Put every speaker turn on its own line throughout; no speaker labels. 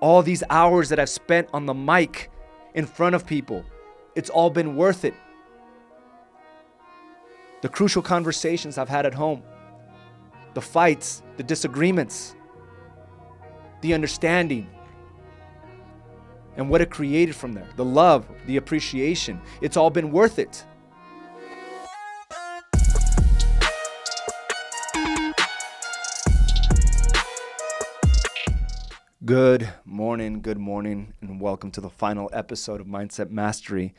All these hours that I've spent on the mic in front of people, it's all been worth it. The crucial conversations I've had at home, the fights, the disagreements, the understanding, and what it created from there, the love, the appreciation, it's all been worth it. Good morning, and welcome to the final episode of Mindset Mastery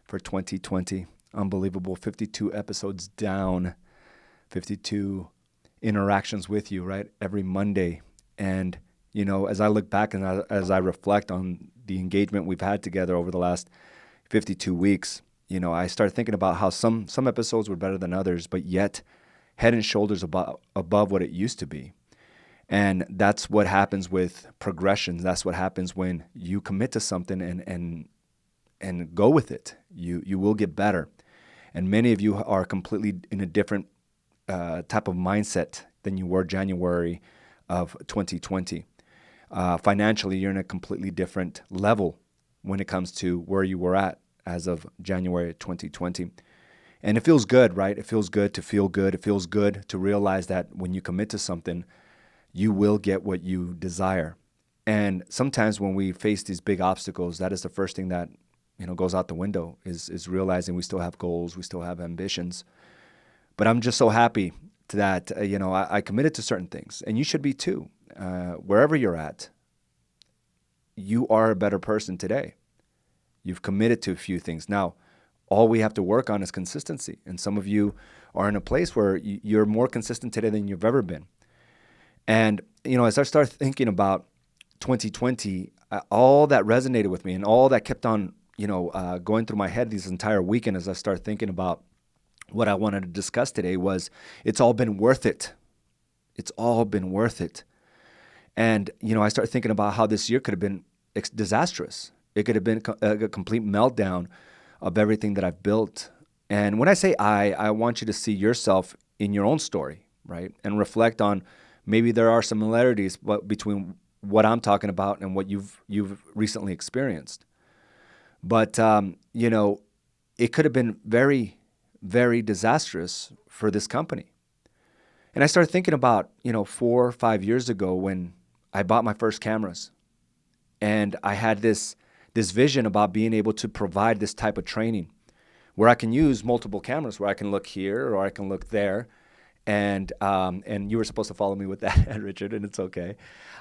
for 2020. Unbelievable, 52 episodes down, 52 interactions with you, right? Every Monday. And, you know, as I look back and as I reflect on the engagement we've had together over the last 52 weeks, you know, I start thinking about how some episodes were better than others, but yet head and shoulders above what it used to be. And that's what happens with progression. That's what happens when you commit to something and go with it. You will get better. And many of you are completely in a different type of mindset than you were January of 2020. Financially, you're in a completely different level when it comes to where you were at as of January 2020. And it feels good, right? It feels good to feel good. It feels good to realize that when you commit to something, you will get what you desire. And sometimes when we face these big obstacles, that is the first thing that, you know, goes out the window is realizing we still have goals, we still have ambitions. But I'm just so happy that, I committed to certain things, and you should be too. Wherever you're at, you are a better person today. You've committed to a few things. Now, all we have to work on is consistency. And some of you are in a place where you're more consistent today than you've ever been. And, you know, as I start thinking about 2020, all that resonated with me and all that kept on, going through my head this entire weekend as I start thinking about what I wanted to discuss today was it's all been worth it. It's all been worth it. And, I start thinking about how this year could have been disastrous. It could have been a complete meltdown of everything that I've built. And when I say I want you to see yourself in your own story, right? And reflect on maybe there are similarities between what I'm talking about and what you've recently experienced. But, it could have been very, very disastrous for this company. And I started thinking about, 4 or 5 years ago when I bought my first cameras. And I had this vision about being able to provide this type of training where I can use multiple cameras, where I can look here or I can look there. And you were supposed to follow me with that, Richard, and it's okay.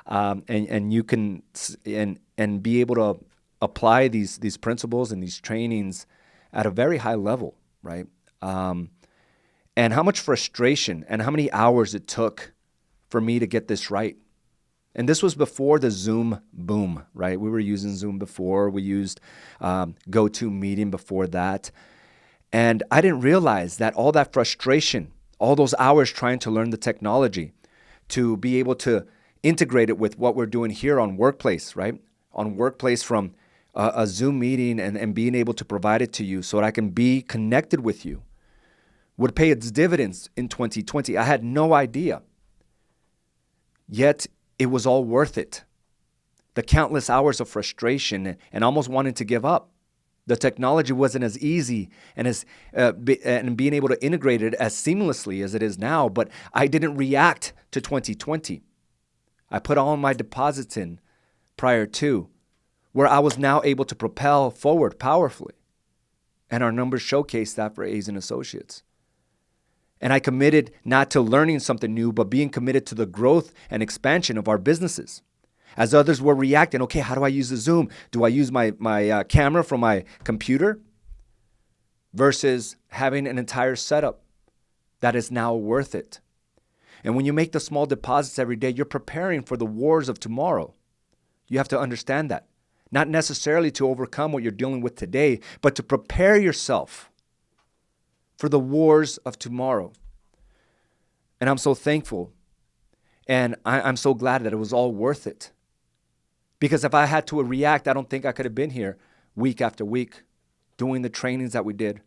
And you can and be able to apply these principles and these trainings at a very high level, right? And how much frustration and how many hours it took for me to get this right. And this was before the Zoom boom, right? We were using Zoom before. We used GoToMeeting before that. And I didn't realize that all that frustration, all those hours trying to learn the technology, to be able to integrate it with what we're doing here on Workplace, right? On Workplace from a Zoom meeting and being able to provide it to you so that I can be connected with you would pay its dividends in 2020. I had no idea. Yet it was all worth it. The countless hours of frustration and almost wanting to give up. The technology wasn't as easy and being able to integrate it as seamlessly as it is now, but I didn't react to 2020. I put all my deposits in prior to, where I was now able to propel forward powerfully. And our numbers showcase that for A's and Associates. And I committed not to learning something new, but being committed to the growth and expansion of our businesses. As others were reacting, okay, how do I use the Zoom? Do I use my camera from my computer? Versus having an entire setup that is now worth it. And when you make the small deposits every day, you're preparing for the wars of tomorrow. You have to understand that. Not necessarily to overcome what you're dealing with today, but to prepare yourself for the wars of tomorrow. And I'm so thankful. And I'm so glad that it was all worth it. Because if I had to react, I don't think I could have been here week after week, doing the trainings that we did,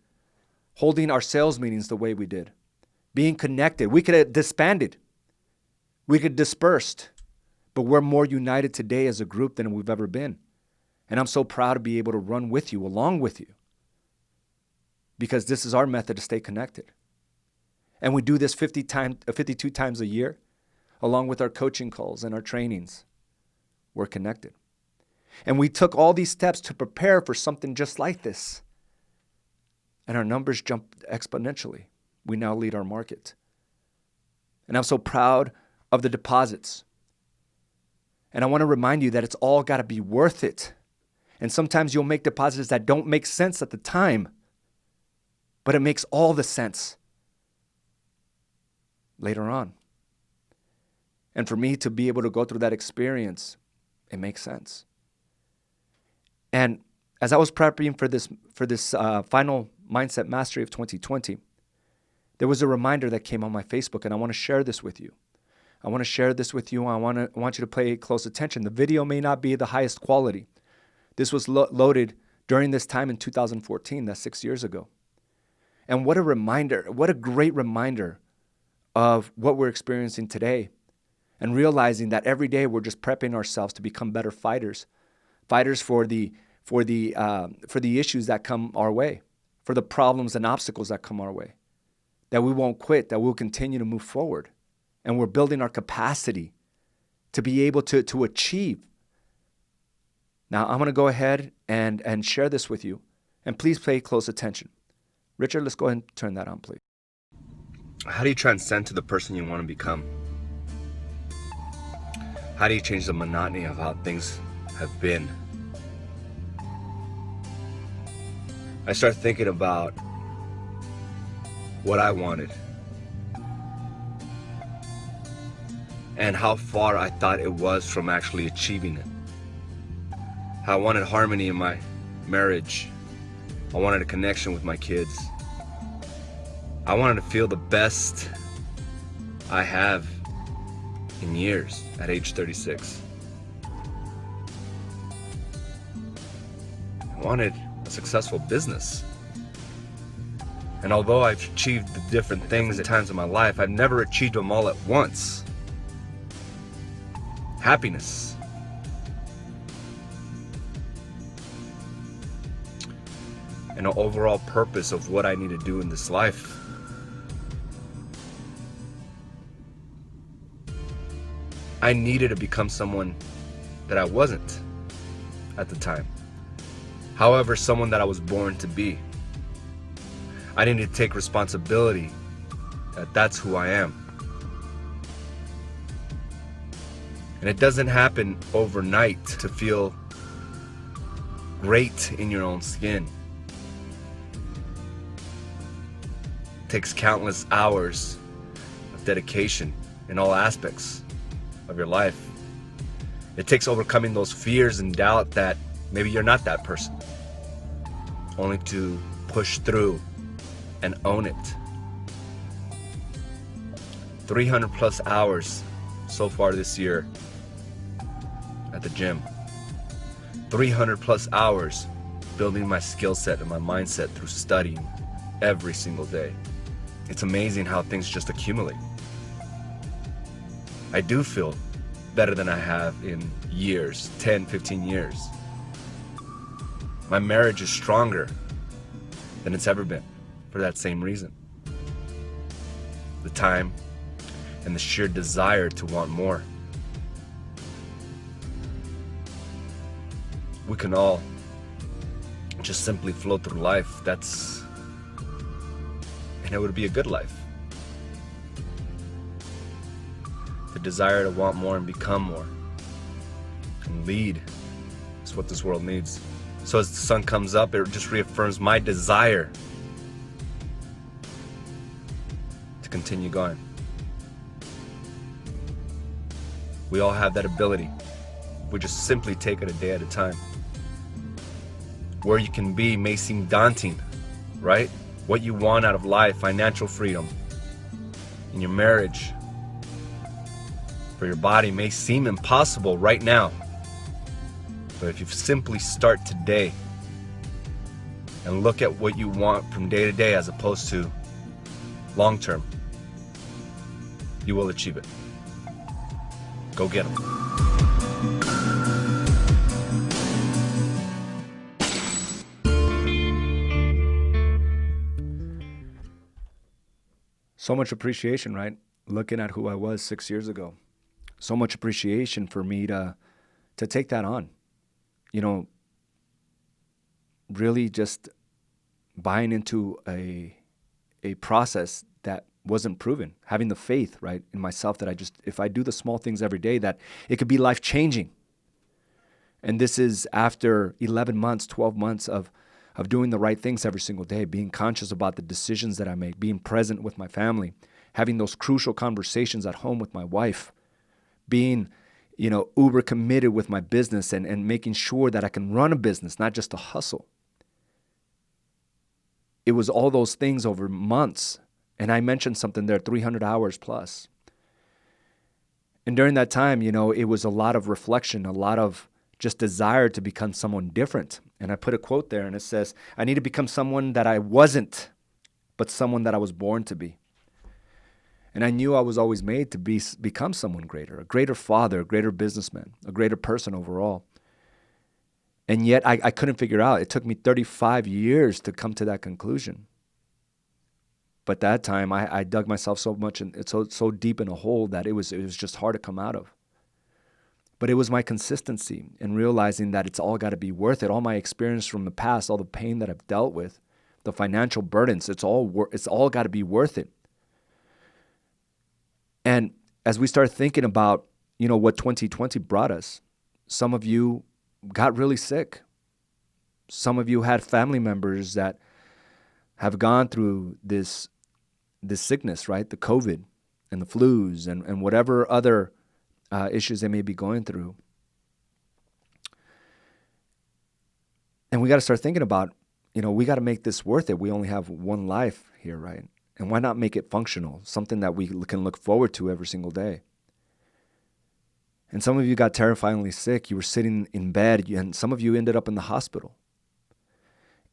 holding our sales meetings the way we did, being connected. We could have disbanded. We could have dispersed. But we're more united today as a group than we've ever been. And I'm so proud to be able to run with you, along with you, because this is our method to stay connected. And we do this 52 times a year, along with our coaching calls and our trainings. We're connected. And we took all these steps to prepare for something just like this. And our numbers jumped exponentially. We now lead our market. And I'm so proud of the deposits. And I want to remind you that it's all got to be worth it. And sometimes you'll make deposits that don't make sense at the time, but it makes all the sense later on. And for me to be able to go through that experience, it makes sense. And as I was prepping for this final Mindset Mastery of 2020, there was a reminder that came on my Facebook, and I want to share this with you. I want you to pay close attention. The video may not be the highest quality. This was loaded during this time in 2014, that's 6 years ago. And what a reminder, what a great reminder of what we're experiencing today, and realizing that every day we're just prepping ourselves to become better fighters for the issues that come our way, for the problems and obstacles that come our way, that we won't quit, that we'll continue to move forward. And we're building our capacity to be able to achieve. Now, I'm going to go ahead and share this with you. And please pay close attention. Richard, let's go ahead and turn that on, please. How do you transcend to the person you want to become? How do you change the monotony of how things have been? I start thinking about what I wanted and how far I thought it was from actually achieving it. How I wanted harmony in my marriage. I wanted a connection with my kids. I wanted to feel the best I have in years at age 36. I wanted a successful business. And although I've achieved the different things at times in my life, I've never achieved them all at once. Happiness. And an overall purpose of what I need to do in this life. I needed to become someone that I wasn't at the time. However, someone that I was born to be. I needed to take responsibility that that's who I am. And it doesn't happen overnight to feel great in your own skin. It takes countless hours of dedication in all aspects of your life. It takes overcoming those fears and doubt that maybe you're not that person, only to push through and own it. 300 plus hours so far this year at the gym. 300 plus hours building my skill set and my mindset through studying every single day. It's amazing how things just accumulate. I do feel better than I have in years, 10, 15 years. My marriage is stronger than it's ever been for that same reason. The time and the sheer desire to want more. We can all just simply flow through life. And it would be a good life. The desire to want more and become more and lead is what this world needs. So as the sun comes up, it just reaffirms my desire to continue going. We all have that ability. We just simply take it a day at a time. Where you can be may seem daunting, right? What you want out of life, financial freedom, in your marriage, for your body may seem impossible right now. But if you simply start today and look at what you want from day to day as opposed to long term, you will achieve it. Go get them. So much appreciation, right? Looking at who I was 6 years ago. So much appreciation for me to take that on. You know, really just buying into a process that wasn't proven, having the faith, right, in myself that if I do the small things every day, that it could be life-changing. And this is after 11 months, 12 months of doing the right things every single day, being conscious about the decisions that I make, being present with my family, having those crucial conversations at home with my wife, being, uber committed with my business and making sure that I can run a business, not just a hustle. It was all those things over months. And I mentioned something there, 300 hours plus. And during that time, it was a lot of reflection, a lot of just desire to become someone different. And I put a quote there and it says, I need to become someone that I wasn't, but someone that I was born to be. And I knew I was always made to become someone greater, a greater father, a greater businessman, a greater person overall. And yet I couldn't figure out. It took me 35 years to come to that conclusion. But that time I dug myself so much and so deep in a hole that it was just hard to come out of. But it was my consistency in realizing that it's all got to be worth it. All my experience from the past, all the pain that I've dealt with, the financial burdens, it's all got to be worth it. And as we start thinking about, what 2020 brought us, some of you got really sick. Some of you had family members that have gone through this sickness, right? The COVID and the flus and whatever other issues they may be going through. And we got to start thinking about, we got to make this worth it. We only have one life here, right? And why not make it functional, something that we can look forward to every single day? And some of you got terrifyingly sick. You were sitting in bed, and some of you ended up in the hospital.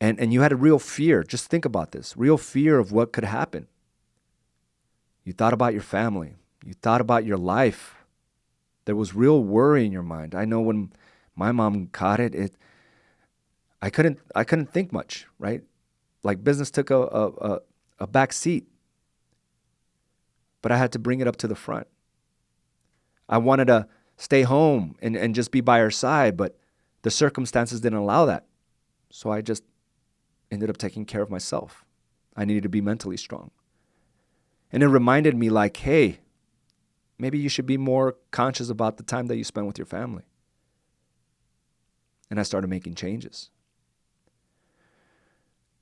And you had a real fear. Just think about this, real fear of what could happen. You thought about your family. You thought about your life. There was real worry in your mind. I know when my mom caught it, I couldn't think much, right? Like business took a back seat, but I had to bring it up to the front. I wanted to stay home and just be by her side, but the circumstances didn't allow that. So I just ended up taking care of myself. I needed to be mentally strong. And it reminded me like, hey, maybe you should be more conscious about the time that you spend with your family. And I started making changes.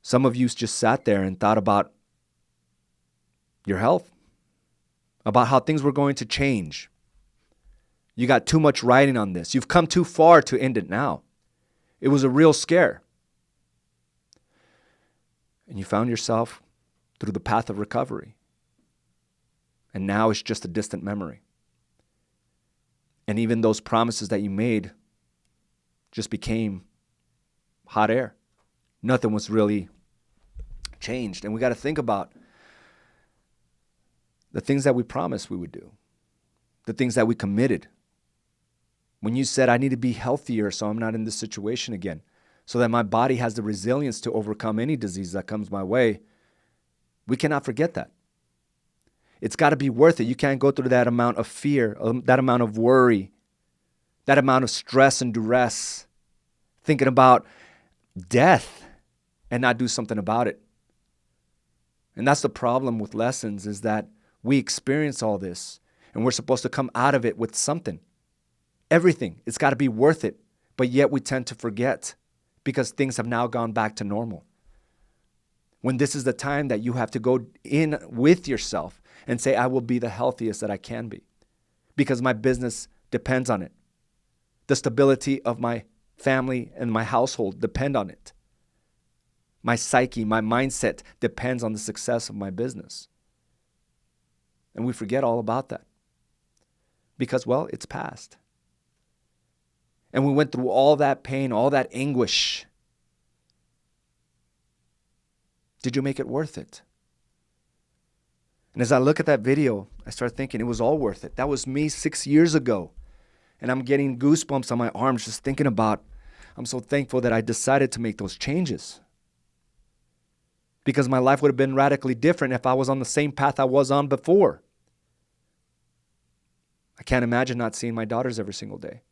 Some of you just sat there and thought about your health, about how things were going to change. You got too much riding on this. You've come too far to end it now. It was a real scare. And you found yourself through the path of recovery. And now it's just a distant memory. And even those promises that you made just became hot air. Nothing was really changed. And we got to think about the things that we promised we would do, the things that we committed. When you said, I need to be healthier so I'm not in this situation again, so that my body has the resilience to overcome any disease that comes my way, we cannot forget that. It's got to be worth it. You can't go through that amount of fear, that amount of worry, that amount of stress and duress, thinking about death and not do something about it. And that's the problem with lessons, is that we experience all this and we're supposed to come out of it with something. Everything. It's got to be worth it. But yet we tend to forget because things have now gone back to normal. When this is the time that you have to go in with yourself and say, I will be the healthiest that I can be because my business depends on it. The stability of my family and my household depend on it. My psyche, my mindset depends on the success of my business. And we forget all about that because, well, it's past. And we went through all that pain, all that anguish. Did you make it worth it? And as I look at that video, I start thinking it was all worth it. That was me 6 years ago. And I'm getting goosebumps on my arms just thinking about, I'm so thankful that I decided to make those changes. because my life would have been radically different if I was on the same path I was on before. I can't imagine not seeing my daughters every single day.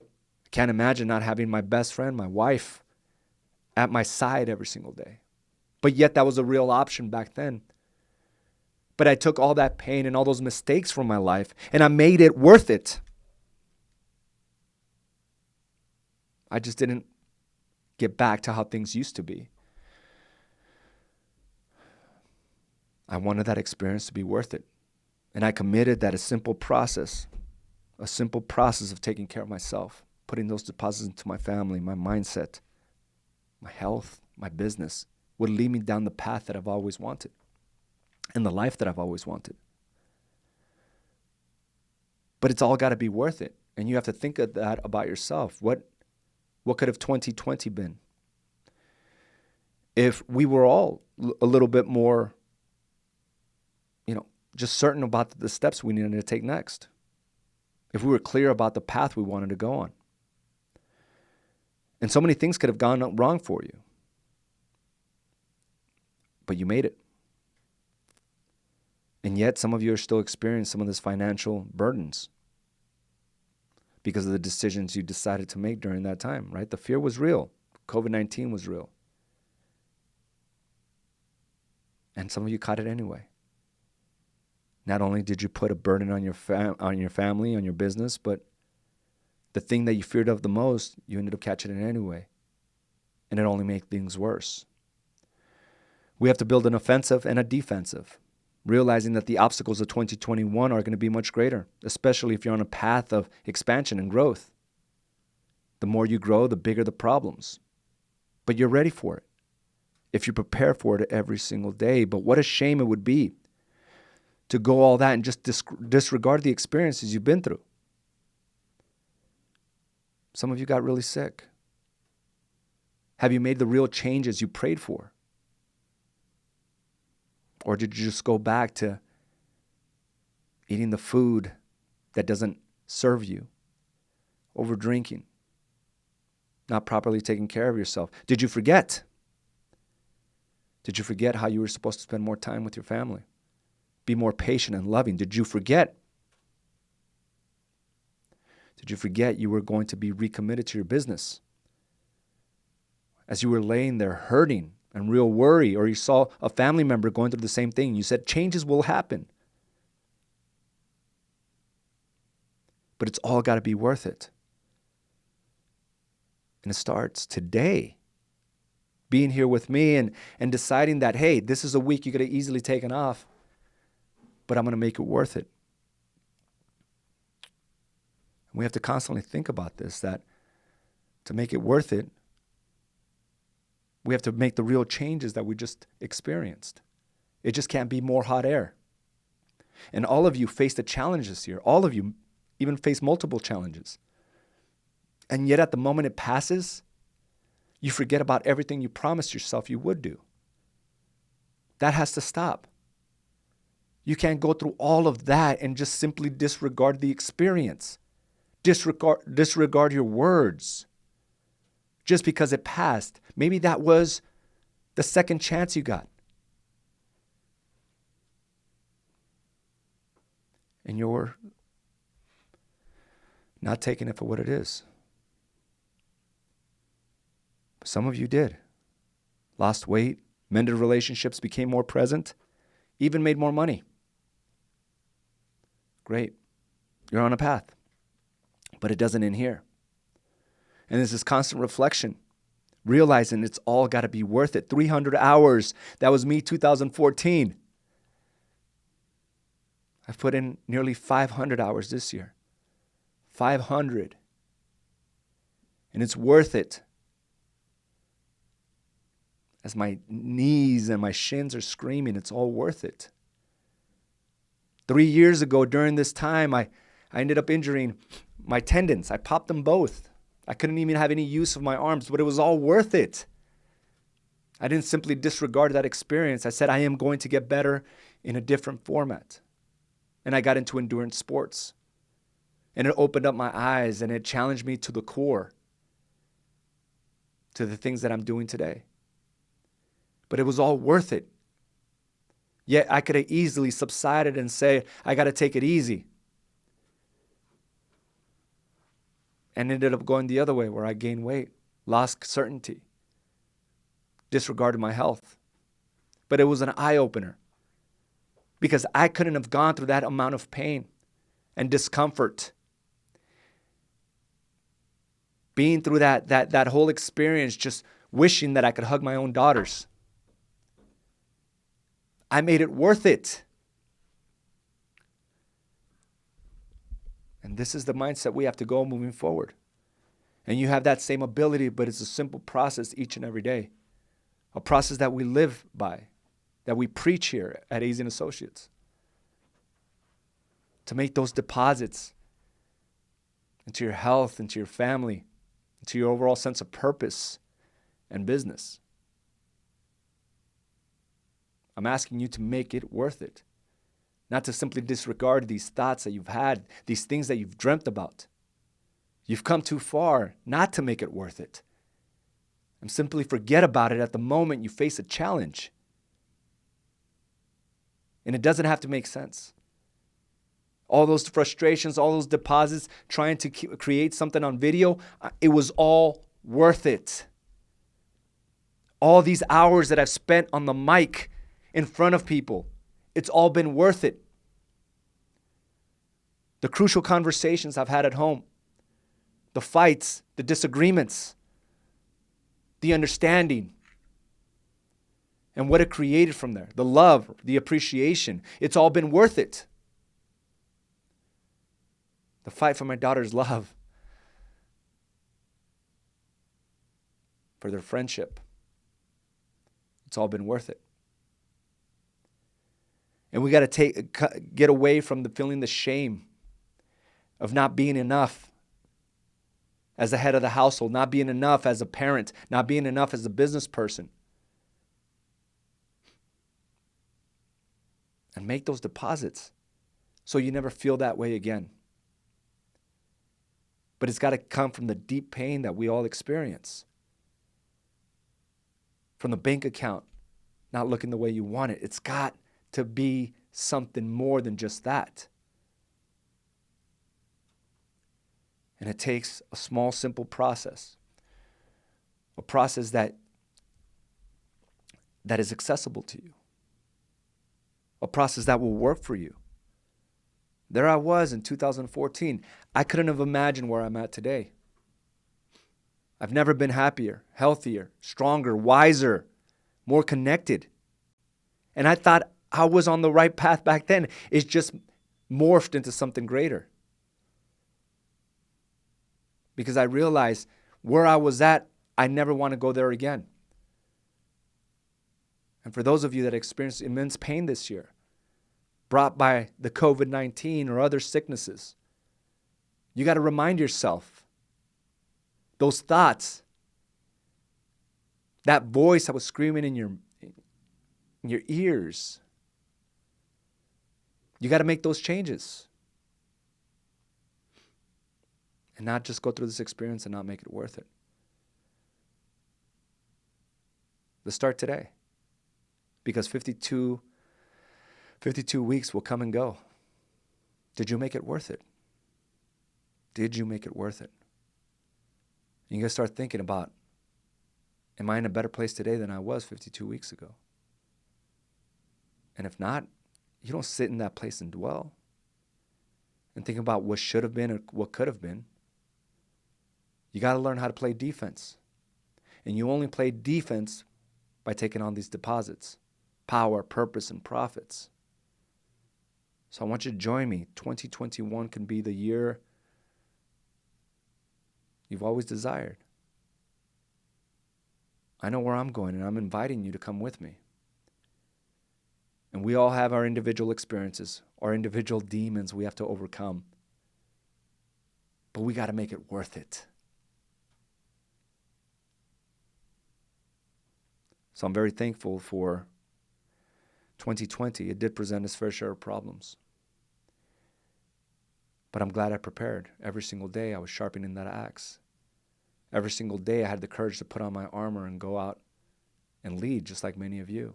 I can't imagine not having my best friend, my wife, at my side every single day. But yet that was a real option back then. But I took all that pain and all those mistakes from my life and I made it worth it. I just didn't get back to how things used to be. I wanted that experience to be worth it. And I committed that a simple process of taking care of myself, putting those deposits into my family, my mindset, my health, my business, would lead me down the path that I've always wanted and the life that I've always wanted. But it's all got to be worth it. And you have to think of that about yourself. What could have 2020 been? If we were all a little bit more, just certain about the steps we needed to take next. If we were clear about the path we wanted to go on. And so many things could have gone wrong for you. But you made it. And yet some of you are still experiencing some of this financial burdens because of the decisions you decided to make during that time, right? The fear was real. COVID-19 was real. And some of you caught it anyway. Not only did you put a burden on your family, on your business, but the thing that you feared of the most, you ended up catching it anyway. And it only made things worse. We have to build an offensive and a defensive, realizing that the obstacles of 2021 are going to be much greater, especially if you're on a path of expansion and growth. The more you grow, the bigger the problems. But you're ready for it if you prepare for it every single day. But what a shame it would be to go all that and just disregard the experiences you've been through. Some of you got really sick. Have you made the real changes you prayed for? Or did you just go back to eating the food that doesn't serve you, over drinking, not properly taking care of yourself? Did you forget? Did you forget how you were supposed to spend more time with your family? Be more patient and loving. Did you forget? Did you forget you were going to be recommitted to your business? As you were laying there hurting and real worry, or you saw a family member going through the same thing, you said changes will happen. But it's all got to be worth it. And it starts today. Being here with me and deciding that, hey, this is a week you could have easily taken off, but I'm going to make it worth it. We have to constantly think about this, that to make it worth it, we have to make the real changes that we just experienced. It just can't be more hot air. And all of you faced a challenge this year. All of you even faced multiple challenges. And yet at the moment it passes, you forget about everything you promised yourself you would do. That has to stop. You can't go through all of that and just simply disregard the experience. Disregard your words just because it passed. Maybe that was the second chance you got. And you're not taking it for what it is. Some of you did. Lost weight, mended relationships, became more present, even made more money. Great. You're on a path. But it doesn't end here. And there's this constant reflection, realizing it's all got to be worth it. 300 hours. That was me 2014. I've put in nearly 500 hours this year. 500. And it's worth it. As my knees and my shins are screaming, it's all worth it. 3 years ago during this time, I ended up injuring my tendons. I popped them both. I couldn't even have any use of my arms, but it was all worth it. I didn't simply disregard that experience. I said, I am going to get better in a different format. And I got into endurance sports. And it opened up my eyes and it challenged me to the core, to the things that I'm doing today. But it was all worth it. Yet I could have easily subsided and say, I got to take it easy. And ended up going the other way where I gained weight, lost certainty, disregarded my health. But it was an eye-opener because I couldn't have gone through that amount of pain and discomfort. Being through that whole experience, just wishing that I could hug my own daughters. I made it worth it. And this is the mindset we have to go moving forward. And you have that same ability, but it's a simple process each and every day. A process that we live by, that we preach here at AZ & Associates. To make those deposits into your health, into your family, into your overall sense of purpose and business. I'm asking you to make it worth it. Not to simply disregard these thoughts that you've had, these things that you've dreamt about. You've come too far not to make it worth it. And simply forget about it at the moment you face a challenge. And it doesn't have to make sense. All those frustrations, all those deposits, trying to create something on video, it was all worth it. All these hours that I've spent on the mic in front of people, it's all been worth it. The crucial conversations I've had at home, the fights, the disagreements, the understanding, and what it created from there, the love, the appreciation, it's all been worth it. The fight for my daughter's love, for their friendship, it's all been worth it. And we got to get away from feeling the shame of not being enough as the head of the household, not being enough as a parent, not being enough as a business person. And make those deposits so you never feel that way again. But it's got to come from the deep pain that we all experience. From the bank account not looking the way you want it. It's got to be something more than just that. And it takes a small, simple process. A process that is accessible to you. A process that will work for you. There I was in 2014. I couldn't have imagined where I'm at today. I've never been happier, healthier, stronger, wiser, more connected. And I thought I was on the right path back then. It's just morphed into something greater. Because I realized where I was at, I never want to go there again. And for those of you that experienced immense pain this year, brought by the COVID-19 or other sicknesses, you got to remind yourself, those thoughts, that voice that was screaming in your ears, you got to make those changes. And not just go through this experience and not make it worth it. Let's start today. Because 52 weeks will come and go. Did you make it worth it? Did you make it worth it? And you got to start thinking about, am I in a better place today than I was 52 weeks ago? And if not, you don't sit in that place and dwell and think about what should have been or what could have been. You got to learn how to play defense. And you only play defense by taking on these deposits, power, purpose, and profits. So I want you to join me. 2021 can be the year you've always desired. I know where I'm going, and I'm inviting you to come with me. And we all have our individual experiences, our individual demons we have to overcome. But we got to make it worth it. So I'm very thankful for 2020. It did present its fair share of problems. But I'm glad I prepared. Every single day I was sharpening that axe. Every single day I had the courage to put on my armor and go out and lead just like many of you.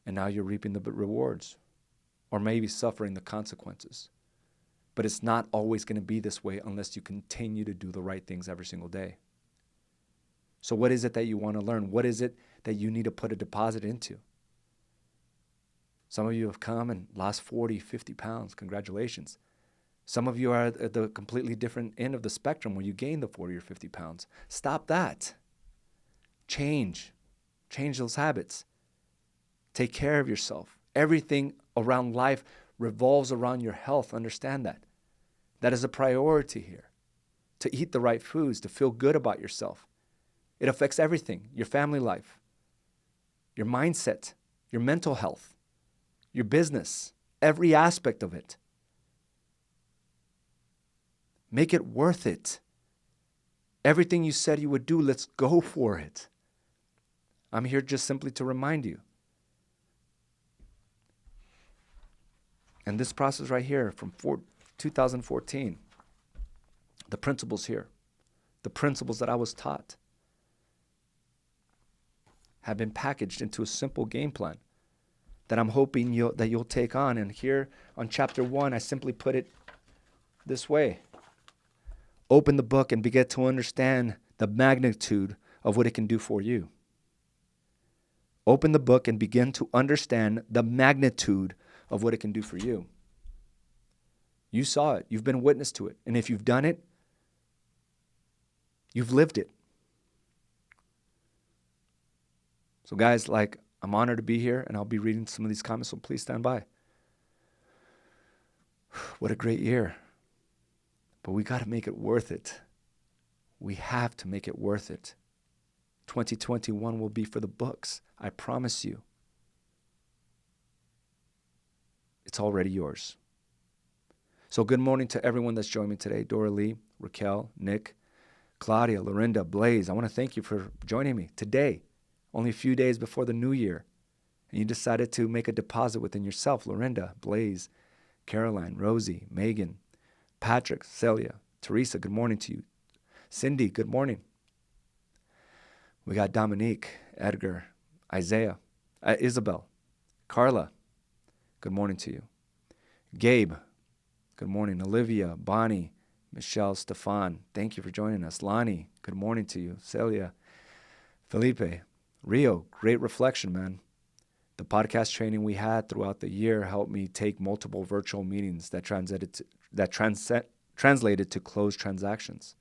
And now you're reaping the rewards, or maybe suffering the consequences. But it's not always going to be this way unless you continue to do the right things every single day. So what is it that you want to learn? What is it that you need to put a deposit into? Some of you have come and lost 40, 50 pounds. Congratulations. Some of you are at the completely different end of the spectrum where you gain the 40 or 50 pounds. Stop that. Change those habits. Take care of yourself. Everything around life revolves around your health. Understand that. That is a priority here. To eat the right foods, to feel good about yourself. It affects everything. Your family life, your mindset, your mental health, your business, every aspect of it. Make it worth it. Everything you said you would do, let's go for it. I'm here just simply to remind you. And this process right here from 2014, the principles here, the principles that I was taught, have been packaged into a simple game plan that I'm hoping that you'll take on. And here on chapter 1, I simply put it this way. Open the book and begin to understand the magnitude of what it can do for you. Open the book and begin to understand the magnitude of what it can do for you. You saw it. You've been witness to it. And if you've done it, you've lived it. So guys, I'm honored to be here, and I'll be reading some of these comments, so please stand by. What a great year. But we got to make it worth it. We have to make it worth it. 2021 will be for the books. I promise you. It's already yours. So good morning to everyone that's joined me today. Dora Lee, Raquel, Nick, Claudia, Lorinda, Blaze. I want to thank you for joining me today, only a few days before the new year. And you decided to make a deposit within yourself. Lorinda, Blaze, Caroline, Rosie, Megan, Patrick, Celia, Teresa, good morning to you. Cindy, good morning. We got Dominique, Edgar, Isaiah, Isabel, Carla, good morning to you. Gabe, good morning. Olivia, Bonnie, Michelle, Stefan, thank you for joining us. Lonnie, good morning to you. Celia, Felipe, Rio, great reflection, man. The podcast training we had throughout the year helped me take multiple virtual meetings that translated to closed transactions.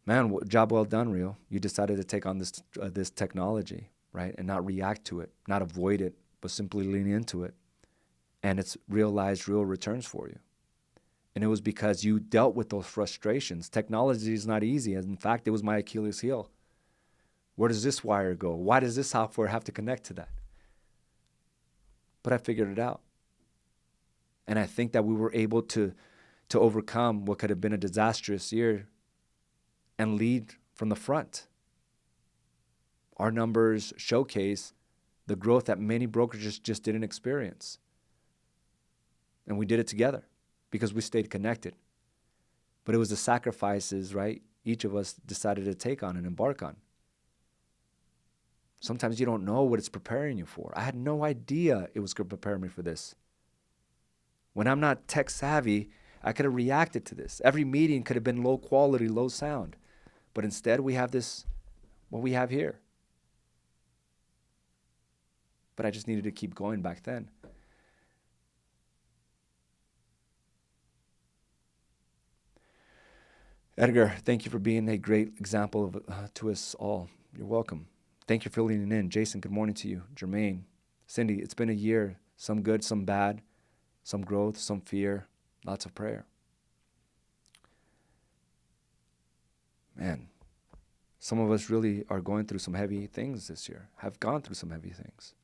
Man, job well done, Rio. You decided to take on this technology, right, and not react to it, not avoid it, but simply lean into it. And it's realized real returns for you. And it was because you dealt with those frustrations. Technology is not easy. In fact, it was my Achilles heel. Where does this wire go? Why does this software have to connect to that? But I figured it out. And I think that we were able to overcome what could have been a disastrous year and lead from the front. Our numbers showcase the growth that many brokerages just didn't experience. And we did it together because we stayed connected. But it was the sacrifices, right, each of us decided to take on and embark on. Sometimes you don't know what it's preparing you for. I had no idea it was going to prepare me for this. When I'm not tech savvy, I could have reacted to this. Every meeting could have been low quality, low sound. But instead, we have this, what we have here. But I just needed to keep going back then. Edgar, thank you for being a great example to us all. You're welcome. Thank you for leaning in. Jason, good morning to you. Jermaine, Cindy, it's been a year. Some good, some bad, some growth, some fear, lots of prayer. Man, some of us really are going through some heavy things this year, have gone through some heavy things.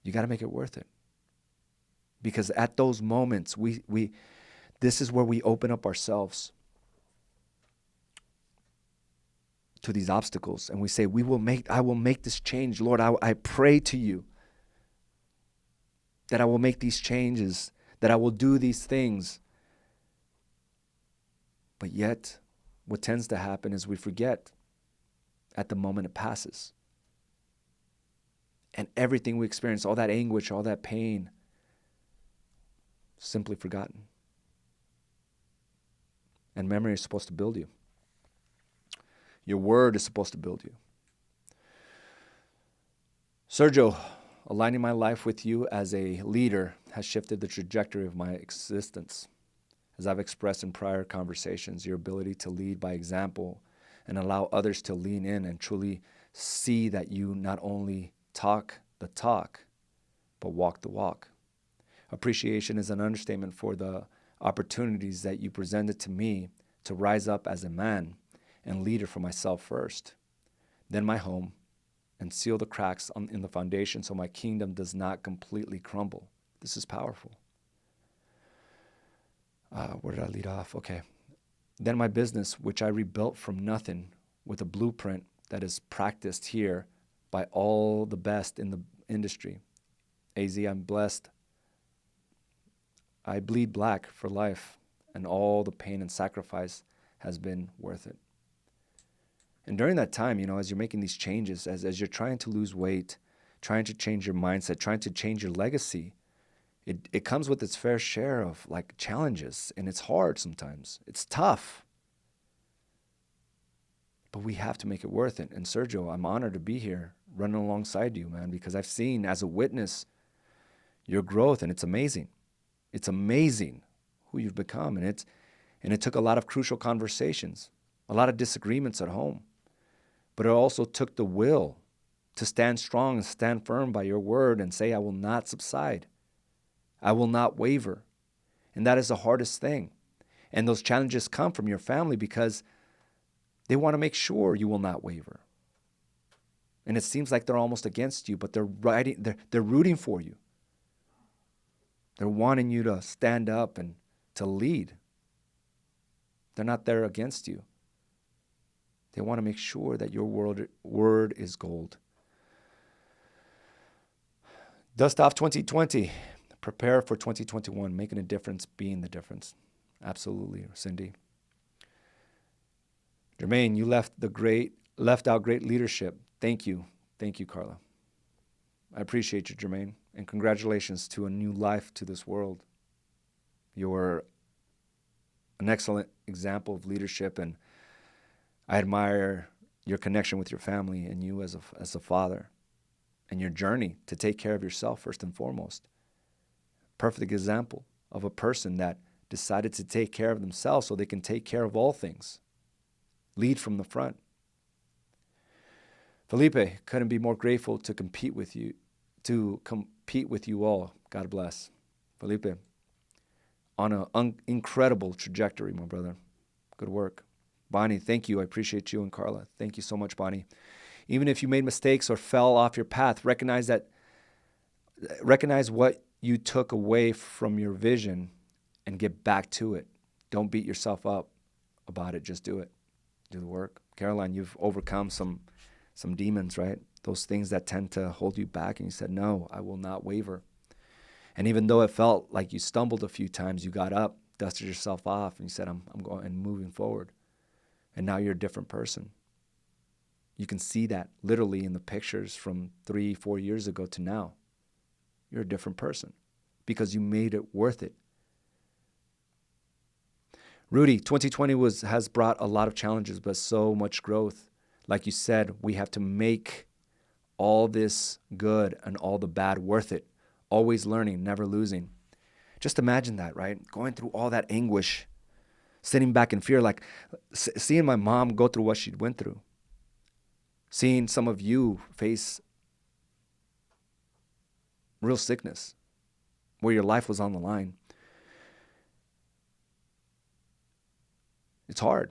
You got to make it worth it. Because at those moments, this is where we open up ourselves to these obstacles, and we say, I will make this change. Lord, I pray to you that I will make these changes, that I will do these things. But yet, what tends to happen is we forget at the moment it passes. And everything we experience, all that anguish, all that pain, simply forgotten. And memory is supposed to build you. Your word is supposed to build you. Sergio, aligning my life with you as a leader has shifted the trajectory of my existence. As I've expressed in prior conversations, your ability to lead by example and allow others to lean in and truly see that you not only talk the talk, but walk the walk. Appreciation is an understatement for the opportunities that you presented to me to rise up as a man and leader for myself first, then my home, and seal the cracks in the foundation so my kingdom does not completely crumble. This is powerful. Where did I lead off? Okay. Then my business, which I rebuilt from nothing with a blueprint that is practiced here by all the best in the industry. AZ, I'm blessed. I bleed black for life, and all the pain and sacrifice has been worth it. And during that time, as you're making these changes, as you're trying to lose weight, trying to change your mindset, trying to change your legacy, it comes with its fair share of challenges, and it's hard sometimes. It's tough. But we have to make it worth it. And Sergio, I'm honored to be here running alongside you, man, because I've seen as a witness your growth, and it's amazing. It's amazing who you've become. And it took a lot of crucial conversations, a lot of disagreements at home. But it also took the will to stand strong and stand firm by your word and say, I will not subside. I will not waver. And that is the hardest thing. And those challenges come from your family because they want to make sure you will not waver. And it seems like they're almost against you, but they're rooting for you. They're wanting you to stand up and to lead. They're not there against you. They want to make sure that your word is gold. Dust off 2020. Prepare for 2021. Making a difference, being the difference. Absolutely, Cindy. Jermaine, you left out great leadership. Thank you. Thank you, Carla. I appreciate you, Jermaine. And congratulations to a new life to this world. You're an excellent example of leadership, and I admire your connection with your family and you as a father and your journey to take care of yourself first and foremost. Perfect example of a person that decided to take care of themselves so they can take care of all things. Lead from the front. Felipe, couldn't be more grateful to compete with you all. God bless. Felipe, on an incredible trajectory, my brother. Good work. Bonnie, thank you. I appreciate you and Carla. Thank you so much, Bonnie. Even if you made mistakes or fell off your path, recognize what you took away from your vision and get back to it. Don't beat yourself up about it. Just do it. Do the work. Caroline, you've overcome some demons, right? Those things that tend to hold you back, and you said, no, I will not waver. And even though it felt like you stumbled a few times, you got up, dusted yourself off, and you said, I'm going and moving forward. And now you're a different person. You can see that literally in the pictures from 3-4 years ago to now. You're a different person because you made it worth it. Rudy, 2020 has brought a lot of challenges, but so much growth. Like you said, we have to make all this good and all the bad worth it. Always learning, never losing. Just imagine that, right? Going through all that anguish, sitting back in fear, like seeing my mom go through what she went through. Seeing some of you face real sickness where your life was on the line. It's hard.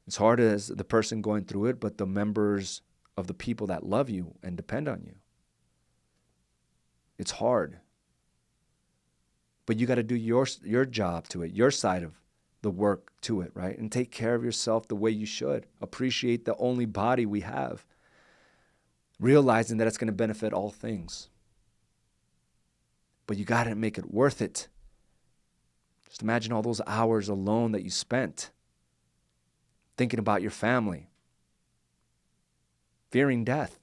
It's hard as the person going through it, but the members of the people that love you and depend on you. It's hard. But you got to do your job to it, your side of the work to it, right? And take care of yourself the way you should. Appreciate the only body we have. Realizing that it's going to benefit all things. But you got to make it worth it. Just imagine all those hours alone that you spent thinking about your family, fearing death.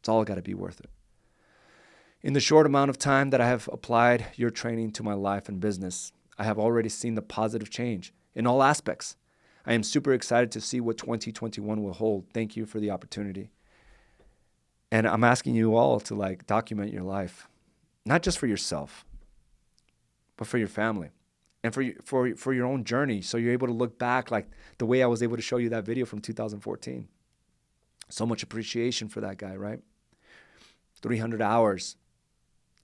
It's all got to be worth it. In the short amount of time that I have applied your training to my life and business, I have already seen the positive change in all aspects. I am super excited to see what 2021 will hold. Thank you for the opportunity. And I'm asking you all to document your life, not just for yourself, but for your family and for your own journey. So you're able to look back like the way I was able to show you that video from 2014. So much appreciation for that guy, right? 300 hours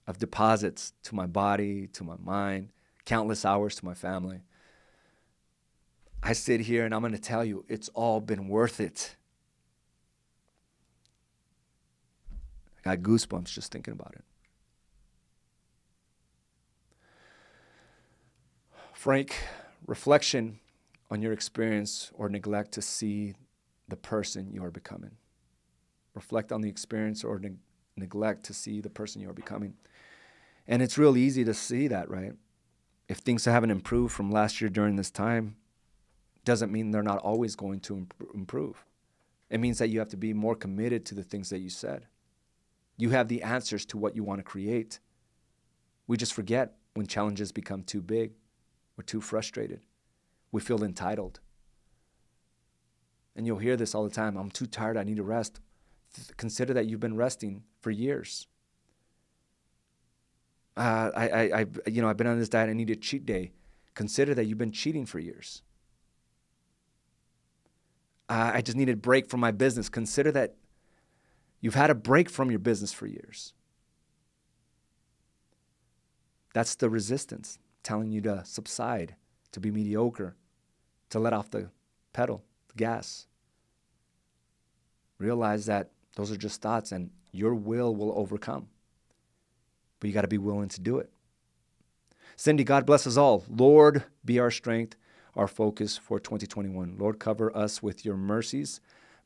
of deposits to my body, to my mind, countless hours to my family. I sit here and I'm going to tell you, it's all been worth it. I got goosebumps just thinking about it. Frank, reflection on your experience or neglect to see the person you are becoming. Reflect on the experience or neglect to see the person you are becoming. And it's real easy to see that, right? If things haven't improved from last year during this time, doesn't mean they're not always going to improve. It means that you have to be more committed to the things that you said. You have the answers to what you want to create. We just forget when challenges become too big. We're too frustrated. We feel entitled. And you'll hear this all the time. I'm too tired. I need to rest. Consider that you've been resting for years. I've been on this diet. I need a cheat day. Consider that you've been cheating for years. I just needed a break from my business. Consider that you've had a break from your business for years. That's the resistance telling you to subside, to be mediocre, to let off the pedal, the gas. Realize that those are just thoughts and your will overcome. But you got to be willing to do it. Cindy, God bless us all. Lord, be our strength, our focus for 2021. Lord, cover us with your mercies.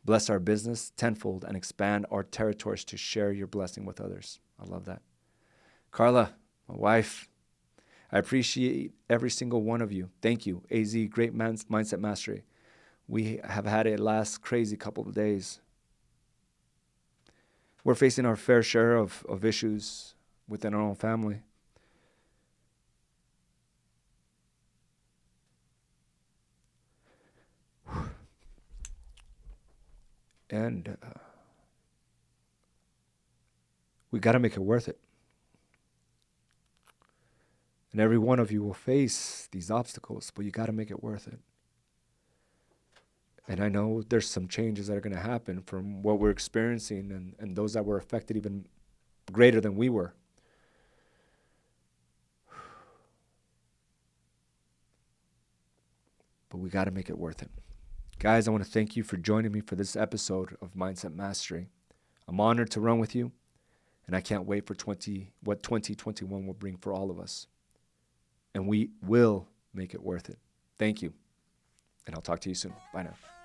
Bless our business tenfold and expand our territories to share your blessing with others. I love that. Carla, my wife, I appreciate every single one of you. Thank you. AZ, great mindset mastery. We have had a last crazy couple of days. We're facing our fair share of issues within our own family. And we got to make it worth it. And every one of you will face these obstacles, but you got to make it worth it. And I know there's some changes that are going to happen from what we're experiencing and those that were affected even greater than we were. But we got to make it worth it. Guys, I want to thank you for joining me for this episode of Mindset Mastery. I'm honored to run with you, and I can't wait for what 2021 will bring for all of us. And we will make it worth it. Thank you, and I'll talk to you soon. Bye now.